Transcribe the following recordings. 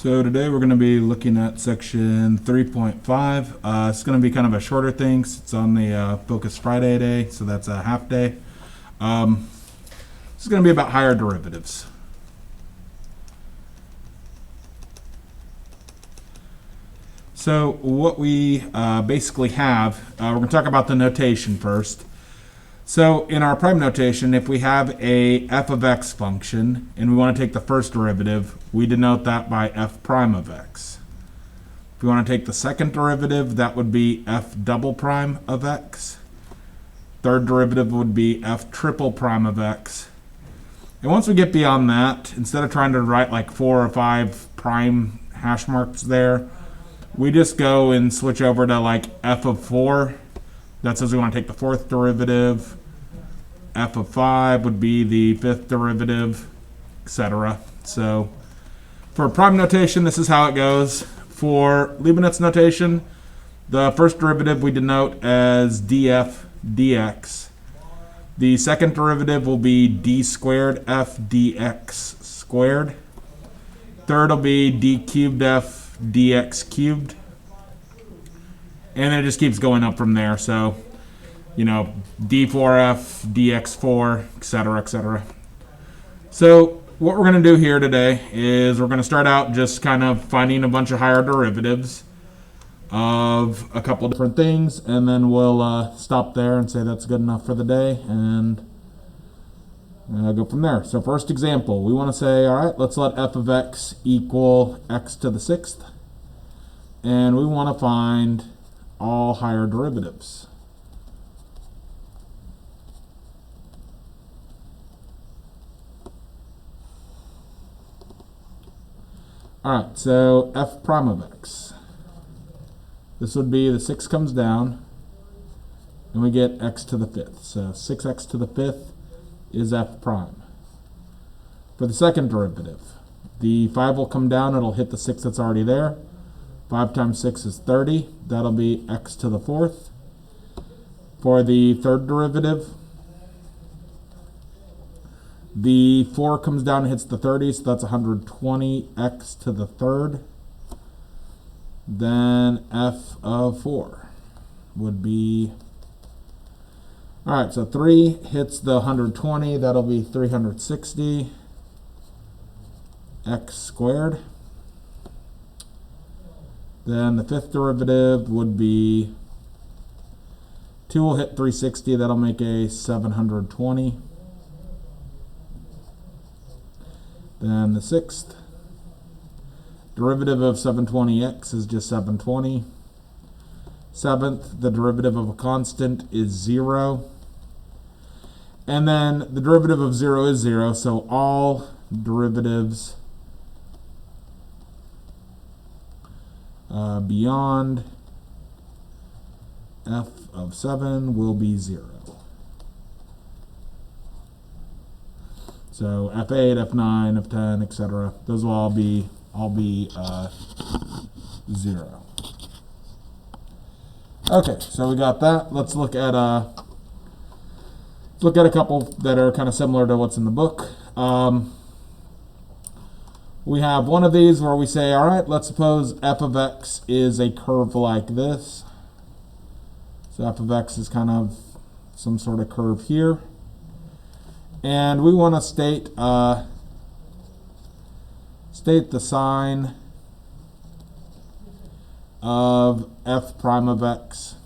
So today we're going to be looking at section 3.5. It's going to be kind of a shorter thing. It's on the Focus Friday day, so that's a half day. This is going to be about higher derivatives. So what we basically have, we're going to talk about the notation first. So in our prime notation, if we have a f of x function and we want to take the first derivative, we denote that by f prime of x. If we want to take the second derivative, that would be f double prime of x. Third derivative would be f triple prime of x. And once we get beyond that, instead of trying to write like 4 or 5 prime hash marks there, we just go and switch over to like f of 4. That says we want to take the fourth derivative. F of 5 would be the fifth derivative, etc. So for prime notation, this is how it goes. For Leibniz notation, the first derivative we denote as df dx. The second derivative will be d squared f dx squared. Third will be d cubed f dx cubed. And it just keeps going up from there. So, you know, d4f, dx4, etc., etc. So what we're going to do here today is we're going to start out just kind of finding a bunch of higher derivatives of a couple different things, and then we'll stop there and say that's good enough for the day, and go from there. So first example, we want to say, all right, let's let f of x equal x to the sixth, and we want to find all higher derivatives. All right, so f prime of x. This would be the 6 comes down, and we get x to the fifth. So 6x to the fifth is f prime. For the second derivative, the 5 will come down, it'll hit the 6 that's already there. 5 times 6 is 30. That'll be x to the fourth. For the third derivative, the 4 comes down and hits the 30, so that's 120 x to the third. Then f of 4 would be, all right, so 3 hits the 120, that'll be 360 x squared. Then the fifth derivative would be 2 will hit 360, that'll make a 720. Then the sixth derivative of 720x is just 720. Seventh, the derivative of a constant is 0. And then the derivative of 0 is 0, so all derivatives beyond f of 7 will be 0. So f8, f9, f10, etc. Those will all be 0. Okay, so we got that. Let's look at a couple that are kind of similar to what's in the book. We have one of these where we say, all right, let's suppose f of x is a curve like this. So f of x is kind of some sort of curve here. And we want to state the sign of f prime of x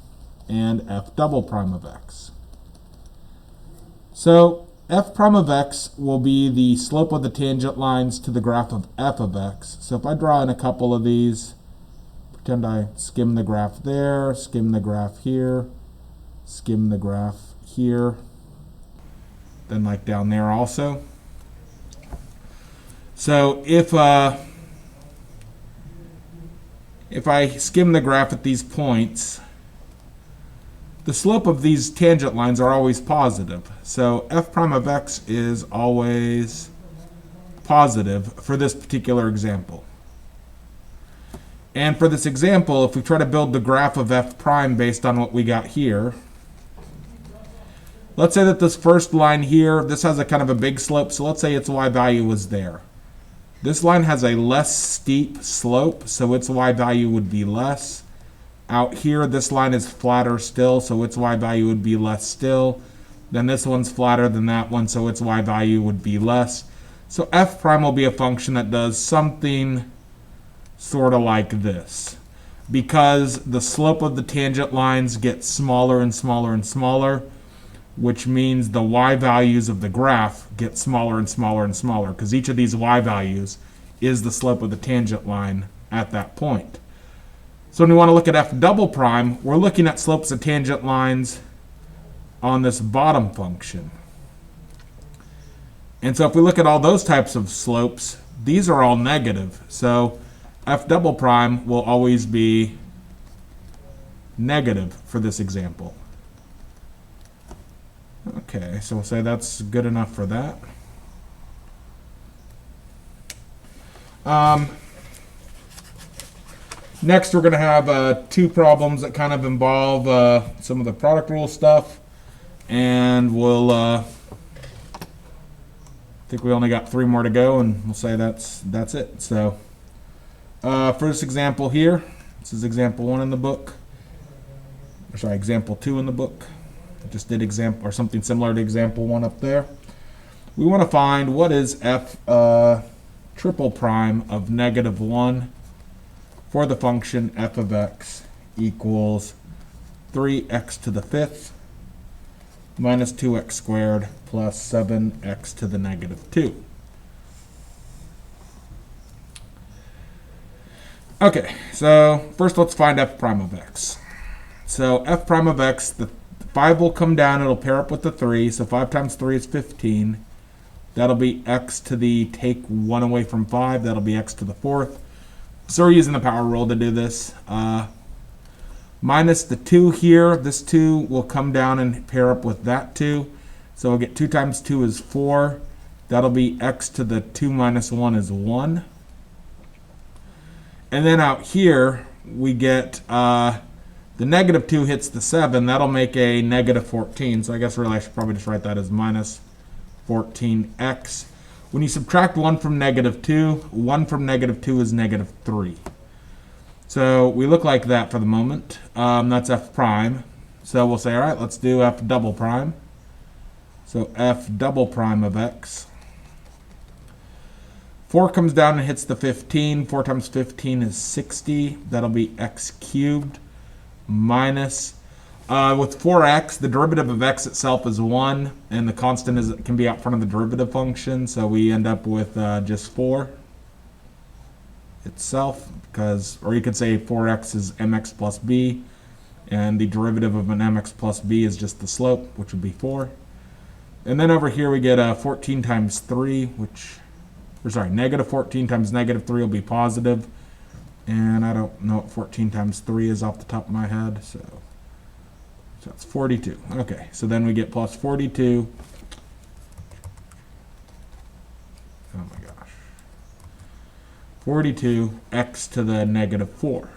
and f double prime of x. So f prime of x will be the slope of the tangent lines to the graph of f of x. So if I draw in a couple of these, pretend I skim the graph there, skim the graph here, skim the graph here, then like down there also. So if I skim the graph at these points, the slope of these tangent lines are always positive. So f prime of x is always positive for this particular example. And for this example, if we try to build the graph of f prime based on what we got here, let's say that this first line here, this has a kind of a big slope, so let's say its y value was there. This line has a less steep slope, so its y value would be less. Out here, this line is flatter still, so its y value would be less still. Then this one's flatter than that one, so its y value would be less. So f prime will be a function that does something sort of like this. Because the slope of the tangent lines gets smaller and smaller and smaller, which means the y values of the graph get smaller and smaller and smaller, because each of these y values is the slope of the tangent line at that point. So when we want to look at f double prime, we're looking at slopes of tangent lines on this bottom function. And so if we look at all those types of slopes, these are all negative. So f double prime will always be negative for this example. Okay, so we'll say that's good enough for that. Next, we're going to have two problems that kind of involve some of the product rule stuff. And we'll, I think we only got 3 more to go, and we'll say that's it. So for this example here, this is example 1 in the book. Or sorry, example 2 in the book. I just did example or something similar to example 1 up there. We want to find what is f triple prime of -1 for the function f of x equals 3x to the 5th minus 2x squared plus 7x to the -2. Okay, so first let's find f prime of x. So f prime of x, the 5 will come down, it'll pair up with the 3, so 5 times 3 is 15. That'll be x to the, take 1 away from 5, that'll be x to the 4th. So we're using the power rule to do this. Minus the 2 here, this 2 will come down and pair up with that 2. So we'll get 2 times 2 is 4. That'll be x to the 2 minus 1 is 1. And then out here, we get the -2 hits the 7. That'll make a -14. So I guess really I should probably just write that as minus 14x. When you subtract 1 from -2, 1 from -2 is -3. So we look like that for the moment. That's f prime. So we'll say, all right, let's do f double prime. So f double prime of x. 4 comes down and hits the 15. 4 times 15 is 60. That'll be x cubed minus, with 4x, the derivative of x itself is 1, and the constant can be out front of the derivative function, so we end up with just 4 itself, because, or you could say 4x is mx plus b, and the derivative of an mx plus b is just the slope, which would be 4. And then over here we get 14 times 3, which, or sorry, -14 times -3 will be positive. And I don't know what 14 times 3 is off the top of my head, so that's 42. Okay, so then we get plus 42. Oh my gosh. 42x to the -4.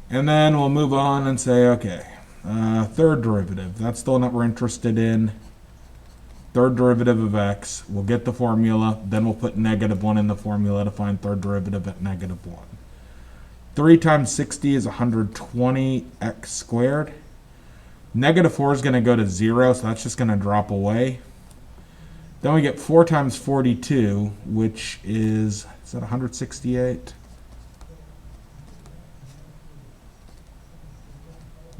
And then we'll move on and say, okay, third derivative. That's the one that we're interested in. Third derivative of x, we'll get the formula, then we'll put -1 in the formula to find third derivative at -1. 3 times 60 is 120x squared. -4 is going to go to 0, so that's just going to drop away. Then we get 4 times 42, which is that 168?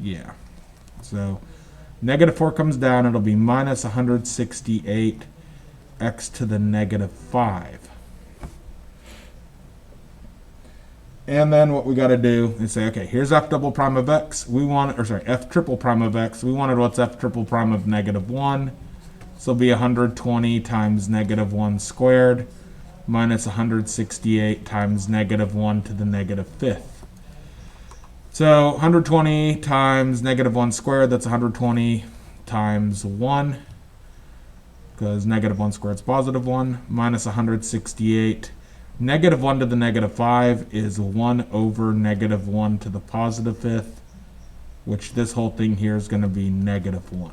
Yeah. So -4 comes down, it'll be minus 168 x to the -5. And then what we got to do is say, okay, here's f double prime of x. We want, or sorry, f triple prime of x. We wanted what's f triple prime of -1. So it'll be 120 times -1 squared minus 168 times -1 to the -5th. So 120 times -1 squared, that's 120 times 1, because -1 squared is positive 1, minus 168. -1 to the -5 is 1 over -1 to the +5th, which this whole thing here is going to be -1.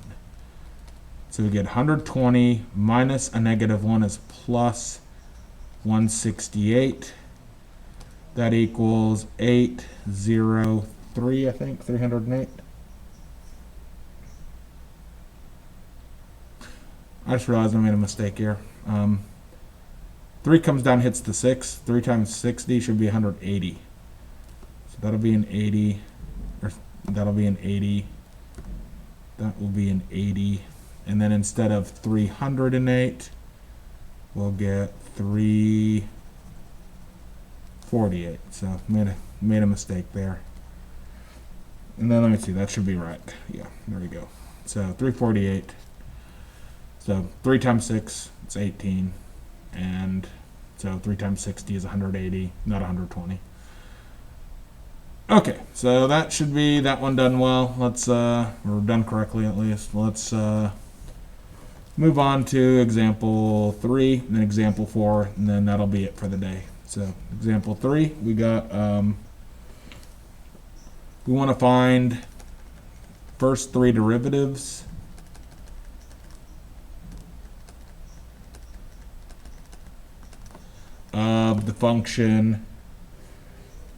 So we get 120 minus a negative 1 is plus 168. That equals 803, I think, 308. I just realized I made a mistake here. 3 comes down, hits the 6. 3 times 60 should be 180. So that'll be an 80. Or that'll be an 80. That will be an 80. And then instead of 308, we'll get 348. So made a mistake there. And then let me see, that should be right. Yeah, there we go. So 348. So 3 times 6, it's 18. And so 3 times 60 is 180, not 120. Okay, so that should be that one done well. Let's or done correctly at least. Let's move on to example 3, and then example 4, and then that'll be it for the day. So example 3, we got we want to find first 3 derivatives of the function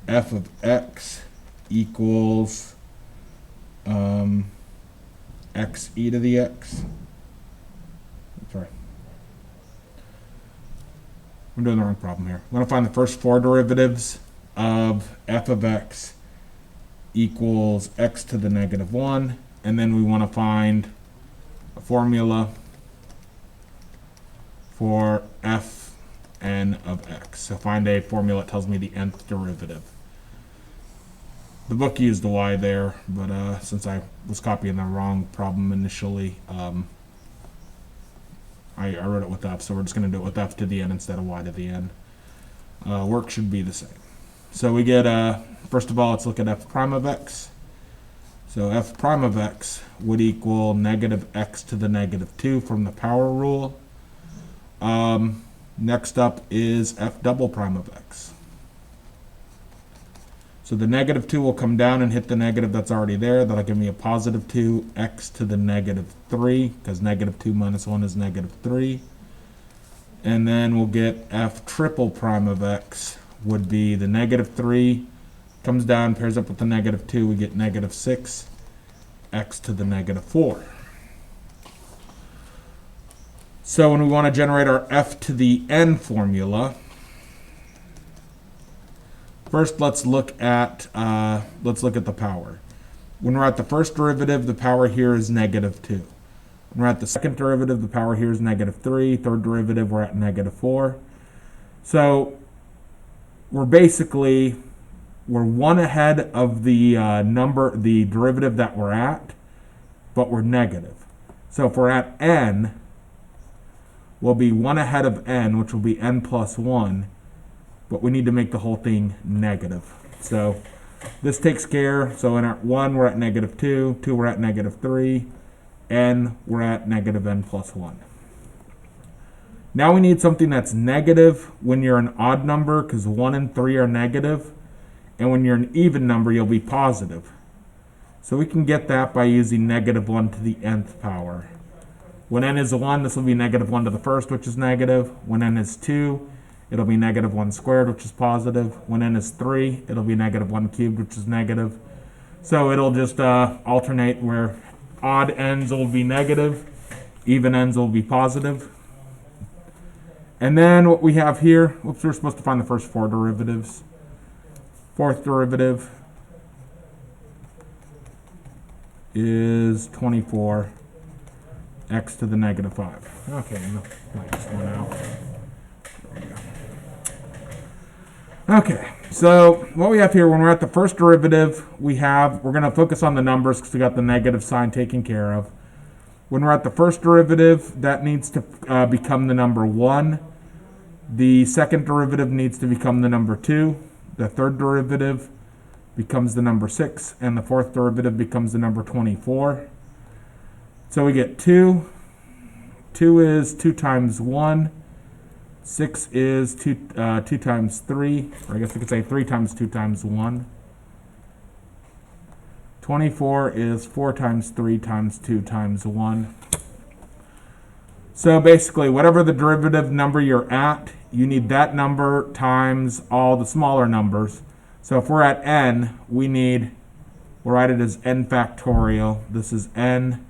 f of x equals x e to the x. Sorry, I'm doing the wrong problem here. I'm going to find the first 4 derivatives of f of x equals x to the negative 1, and then we want to find a formula for fn of x. So find a formula that tells me the nth derivative. The book used the y there, but since I was copying the wrong problem initially, I wrote it with f, so we're just going to do it with f to the n instead of y to the n. Work should be the same. So we get, first of all, let's look at f prime of x. So f prime of x would equal negative x to the negative 2 from the power rule. Next up is f double prime of x. So the negative 2 will come down and hit the negative that's already there. That'll give me a positive 2, x to the negative 3, because negative 2 minus 1 is negative 3. And then we'll get f triple prime of x would be the negative 3, comes down, pairs up with the negative 2, we get negative 6, x to the negative 4. So when we want to generate our f to the n formula, first let's look at the power. When we're at the first derivative, the power here is negative 2. When we're at the second derivative, the power here is negative 3. Third derivative, we're at negative 4. So we're 1 ahead of the the derivative that we're at, but we're negative. So if we're at n, we'll be 1 ahead of n, which will be n plus 1, but we need to make the whole thing negative. So this takes care, so in our 1 we're at negative 2, 2 we're at negative 3, n we're at negative n plus 1. Now we need something that's negative when you're an odd number, because 1 and 3 are negative, and when you're an even number you'll be positive. So we can get that by using negative 1 to the nth power. When n is 1, this will be negative 1 to the first, which is negative. When n is 2, it'll be negative 1 squared, which is positive. When n is 3, it'll be negative 1 cubed, which is negative. So it'll just alternate where odd n's will be negative, even n's will be positive. And then what we have here, whoops, we're supposed to find the first 4 derivatives. Fourth derivative is 24. X to the negative 5. Okay, minus 1 out. There we go. Okay, so what we have here, when we're at the first derivative, we're going to focus on the numbers because we got the negative sign taken care of. When we're at the first derivative, that needs to become the number 1. The second derivative needs to become the number 2. The third derivative becomes the number 6, and the fourth derivative becomes the number 24. So we get 2. 2 is 2 times 1. 6 is 2 times 3. Or I guess we could say 3 times 2 times 1. 24 is 4 times 3 times 2 times 1. So basically, whatever the derivative number you're at, you need that number times all the smaller numbers. So if we're at n, we'll write it as n factorial. This is n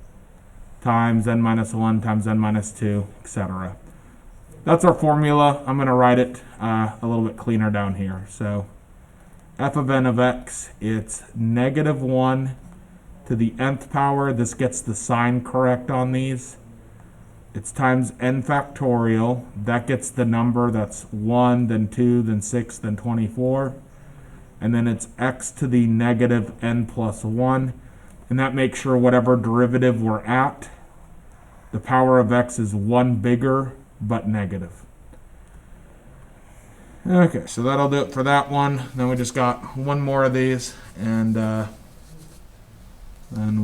times n minus 1 times n minus 2, etc. That's our formula. I'm going to write it a little bit cleaner down here. So f of n of x, it's negative 1 to the nth power. This gets the sign correct on these. It's times n factorial. That gets the number that's 1, then 2, then 6, then 24. And then it's x to the negative n plus 1. And that makes sure whatever derivative we're at, the power of x is 1 bigger, but negative. Okay, so that'll do it for that one. Then we just got one more of these, and then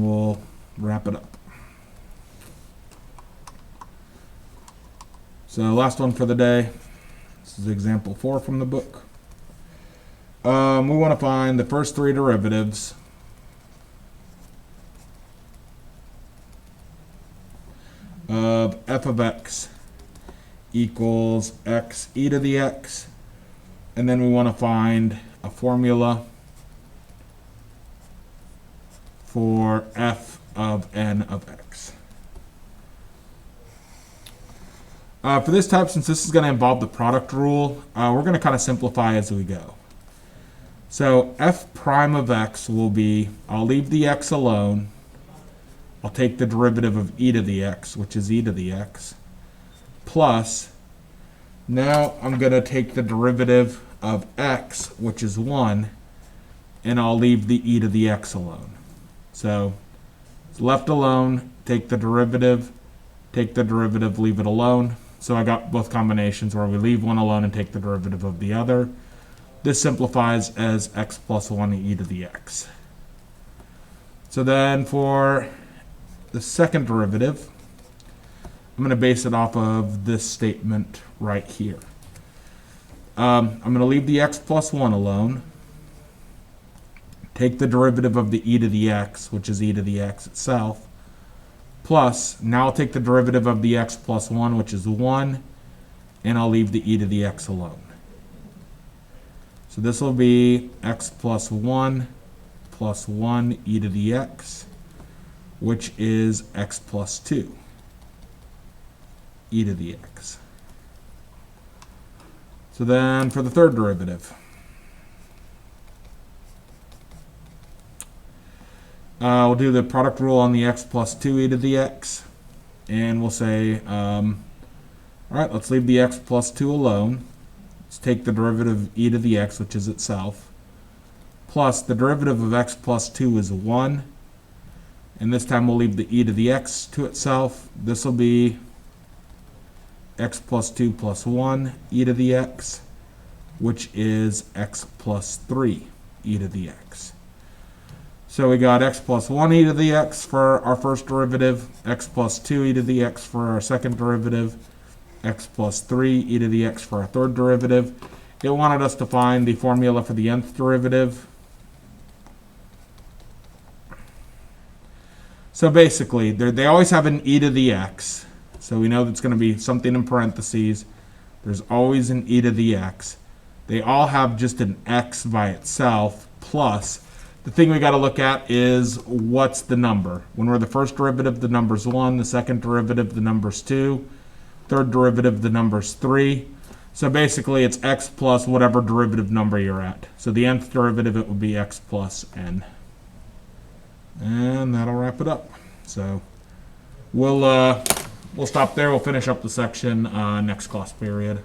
we'll wrap it up. So last one for the day. This is example 4 from the book. We want to find the first three derivatives of f of x equals x e to the x, and then we want to find a formula for f of n of x. For this type, since this is going to involve the product rule, we're going to kind of simplify as we go. So f prime of x will be, I'll leave the x alone, I'll take the derivative of e to the x, which is e to the x, plus, now I'm going to take the derivative of x, which is 1, and I'll leave the e to the x alone. So it's left alone, take the derivative, leave it alone. So I got both combinations where we leave one alone and take the derivative of the other. This simplifies as x plus 1 e to the x. So then for the second derivative, I'm going to base it off of this statement right here. I'm going to leave the x plus 1 alone, take the derivative of the e to the x, which is e to the x itself, plus, now I'll take the derivative of the x plus 1, which is 1, and I'll leave the e to the x alone. So this will be x plus 1 e to the x, which is x plus 2 e to the x. So then for the third derivative, we'll do the product rule on the x plus 2 e to the x, and we'll say, all right, let's leave the x plus 2 alone. Let's take the derivative of e to the x, which is itself, plus the derivative of x plus 2 is 1, and this time we'll leave the e to the x to itself. This will be x plus 2 plus 1 e to the x, which is x plus 3 e to the x. So we got x plus 1 e to the x for our first derivative, x plus 2 e to the x for our second derivative, x plus 3 e to the x for our third derivative. It wanted us to find the formula for the nth derivative. So basically, they always have an e to the x. So we know that's going to be something in parentheses. There's always an e to the x. They all have just an x by itself, plus the thing we got to look at is what's the number. When we're the first derivative, the number's 1. The second derivative, the number's 2. Third derivative, the number's 3. So basically, it's x plus whatever derivative number you're at. So the nth derivative, it would be x plus n. And that'll wrap it up. So we'll stop there. We'll finish up the section next class period.